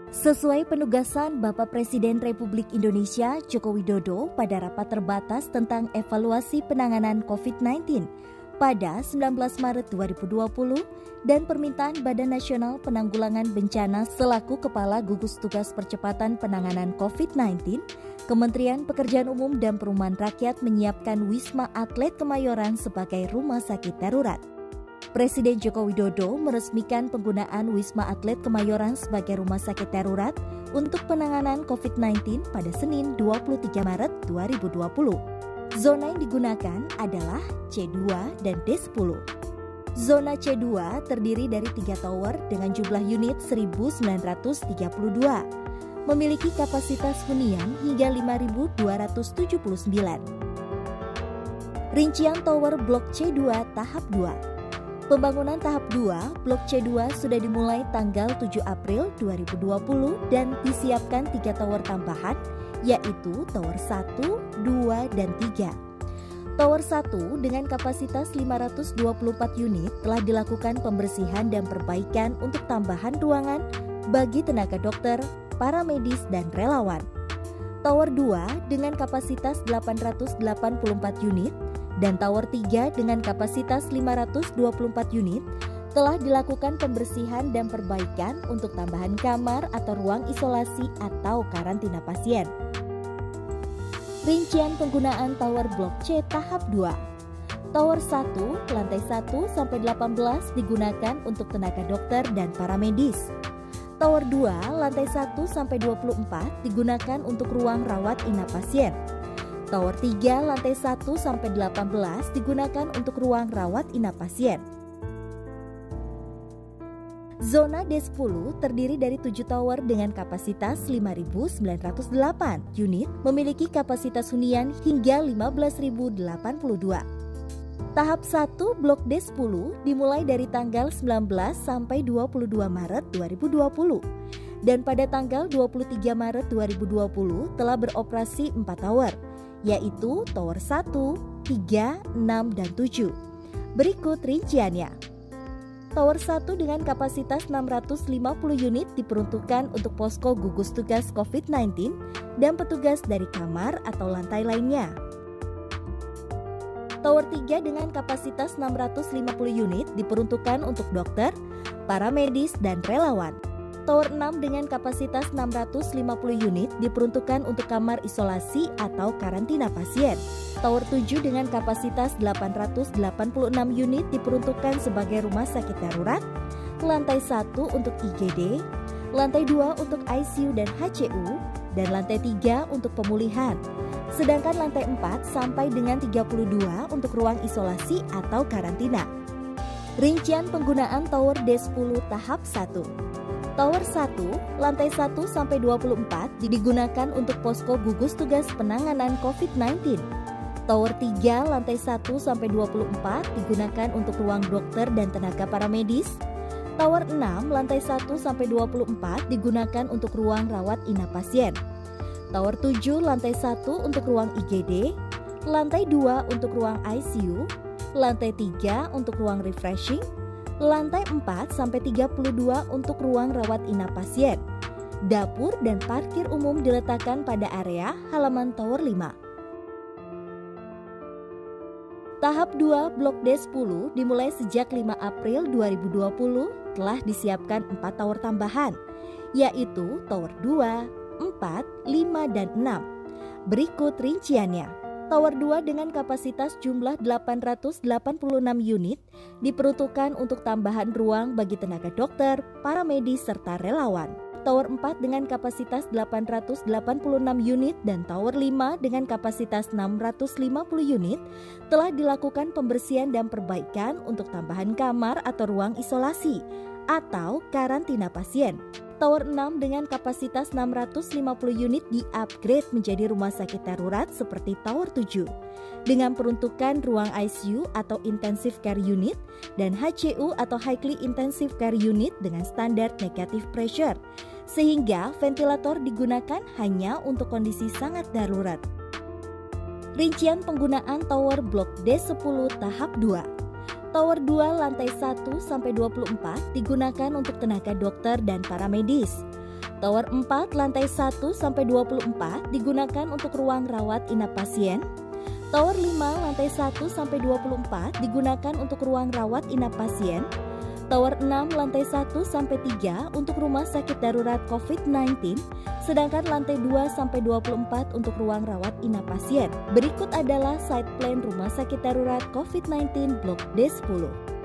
Sesuai penugasan Bapak Presiden Republik Indonesia Joko Widodo pada rapat terbatas tentang evaluasi penanganan COVID-19 pada 19 Maret 2020 dan permintaan Badan Nasional Penanggulangan Bencana selaku Kepala Gugus Tugas Percepatan Penanganan COVID-19, Kementerian Pekerjaan Umum dan Perumahan Rakyat menyiapkan Wisma Atlet Kemayoran sebagai rumah sakit darurat. Presiden Joko Widodo meresmikan penggunaan Wisma Atlet Kemayoran sebagai rumah sakit darurat untuk penanganan COVID-19 pada Senin 23 Maret 2020. Zona yang digunakan adalah C2 dan D10. Zona C2 terdiri dari 3 tower dengan jumlah unit 1.932, memiliki kapasitas hunian hingga 5.279. Rincian tower Blok C2 tahap 2. Pembangunan tahap 2, Blok C2 sudah dimulai tanggal 7 April 2020 dan disiapkan 3 tower tambahan, yaitu Tower 1, 2, dan 3. Tower 1 dengan kapasitas 524 unit telah dilakukan pembersihan dan perbaikan untuk tambahan ruangan bagi tenaga dokter, para medis, dan relawan. Tower 2 dengan kapasitas 884 unit dan Tower 3 dengan kapasitas 524 unit telah dilakukan pembersihan dan perbaikan untuk tambahan kamar atau ruang isolasi atau karantina pasien. Rincian penggunaan Tower Blok C tahap 2. Tower 1, lantai 1 sampai 18 digunakan untuk tenaga dokter dan para medis. Tower 2, lantai 1 sampai 24 digunakan untuk ruang rawat inap pasien. Tower 3, lantai 1 sampai 18 digunakan untuk ruang rawat inap pasien. Zona D10 terdiri dari 7 tower dengan kapasitas 5.908 unit, memiliki kapasitas hunian hingga 15.082. Tahap 1 Blok D10 dimulai dari tanggal 19 sampai 22 Maret 2020 dan pada tanggal 23 Maret 2020 telah beroperasi 4 tower, yaitu Tower 1, 3, 6, dan 7. Berikut rinciannya. Tower 1 dengan kapasitas 650 unit diperuntukkan untuk posko gugus tugas COVID-19 dan petugas dari kamar atau lantai lainnya. Tower 3 dengan kapasitas 650 unit diperuntukkan untuk dokter, para medis, dan relawan. Tower 6 dengan kapasitas 650 unit diperuntukkan untuk kamar isolasi atau karantina pasien. Tower 7 dengan kapasitas 886 unit diperuntukkan sebagai rumah sakit darurat. Lantai 1 untuk IGD, lantai 2 untuk ICU dan HCU, dan lantai 3 untuk pemulihan. Sedangkan lantai 4 sampai dengan 32 untuk ruang isolasi atau karantina. Rincian penggunaan Tower D10 tahap 1. Tower 1, lantai 1 sampai 24 digunakan untuk posko gugus tugas penanganan COVID-19. Tower 3, lantai 1 sampai 24 digunakan untuk ruang dokter dan tenaga paramedis. Tower 6, lantai 1 sampai 24 digunakan untuk ruang rawat inap pasien. Tower 7, lantai 1 untuk ruang IGD, lantai 2 untuk ruang ICU, lantai 3 untuk ruang refreshing, lantai 4 sampai 32 untuk ruang rawat inap pasien. Dapur dan parkir umum diletakkan pada area halaman Tower 5. Tahap 2 Blok D10 dimulai sejak 5 April 2020 telah disiapkan 4 tower tambahan, yaitu Tower 2, 4, 5, dan 6. Berikut rinciannya. Tower 2 dengan kapasitas jumlah 886 unit diperuntukkan untuk tambahan ruang bagi tenaga dokter, para medis, serta relawan. Tower 4 dengan kapasitas 886 unit dan Tower 5 dengan kapasitas 650 unit telah dilakukan pembersihan dan perbaikan untuk tambahan kamar atau ruang isolasi atau karantina pasien. Tower 6 dengan kapasitas 650 unit di-upgrade menjadi rumah sakit darurat seperti Tower 7 dengan peruntukan ruang ICU atau Intensive Care Unit dan HCU atau Highly Intensive Care Unit dengan standar negative pressure, sehingga ventilator digunakan hanya untuk kondisi sangat darurat. Rincian penggunaan Tower Blok D10 tahap 2. Tower 2 lantai 1 sampai 24 digunakan untuk tenaga dokter dan para medis. Tower 4 lantai 1 sampai 24 digunakan untuk ruang rawat inap pasien. Tower 5 lantai 1 sampai 24 digunakan untuk ruang rawat inap pasien. Tower 6 lantai 1 sampai 3 untuk rumah sakit darurat COVID-19, sedangkan lantai 2 sampai 24 untuk ruang rawat inap pasien. Berikut adalah site plan rumah sakit darurat COVID-19 Blok D10.